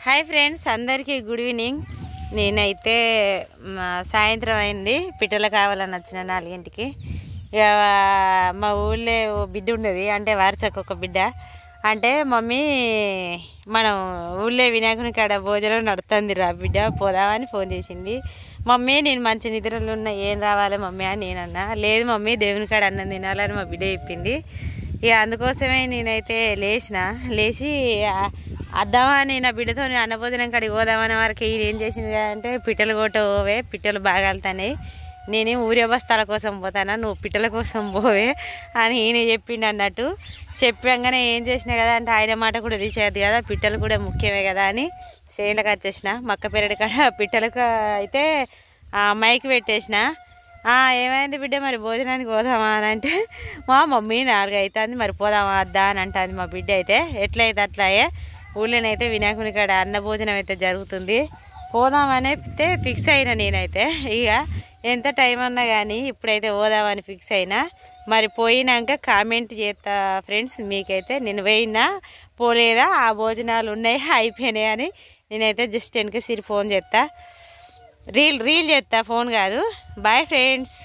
Hi friends, అందరికీ good evening. నేనైతే సాయంత్రం అయింది, పిట్టలు కావాలని వచ్చిన 4ంటికి. ఇక మా ఊళ్ళో బిడ్డ ఉండేది, అంటే వరుసకు ఒక బిడ్డ. అంటే మమ్మీ మనం ఊళ్ళో వినాయకుని కాడ భోజనం నడుతుంది రా బిడ్డ, పోదామని ఫోన్ చేసింది. మమ్మీ నేను మంచి నిద్రలు ఉన్నా, ఏం రావాలి మమ్మీ అని నేనన్నా. లేదు మమ్మీ దేవుని కాడ అన్నం తినాలని మా బిడ్డ చెప్పింది. ఇక అందుకోసమే నేనైతే లేచి వద్దామని నా బిడ్డతో అన్నభోజనం కాడికి పోదామనే వరకు ఈయన ఏం చేసింది అంటే, పిట్టలు కొట్టవే, పిట్టలు బాగా వెళ్తాయి, నేనే ఊరే బస్తాల కోసం పోతానా, నువ్వు పిట్టల కోసం పోవే అని ఈయన చెప్పిండు అన్నట్టు. చెప్పంగానే ఏం చేసినా కదా అంటే, ఆయన మాట కూడా తీసేయద్దు కదా, పిట్టలు కూడా ముఖ్యమే కదా అని చేనులకు వచ్చేసిన. మక్క పెరడి కాడ పిట్టలకు అయితే మైక్ పెట్టేసిన. ఏమైంది బిడ్డ, మరి భోజనానికి పోదామా అని అంటే, మా మమ్మీ 4 అవుతుంది, మరి పోదామా వద్దా అని అంటుంది మా బిడ్డ. అయితే ఎట్లయితే అట్లాయే ఊళ్ళోనైతే వినాయకుని కాడ అన్న భోజనం అయితే జరుగుతుంది, పోదామని అయితే ఫిక్స్ అయినా నేనైతే. ఇక ఎంత టైం అన్నా కానీ ఇప్పుడైతే పోదామని ఫిక్స్ అయినా. మరి పోయినాక కామెంట్ చేస్తా ఫ్రెండ్స్, మీకైతే నేను పోయినా పోలేదా, ఆ భోజనాలు ఉన్నాయి అయిపోయినాయి అని నేనైతే జస్ట్ వెనక సిరి ఫోన్ చేస్తా, రీల్ చేస్తా, ఫోన్ కాదు. Bye friends.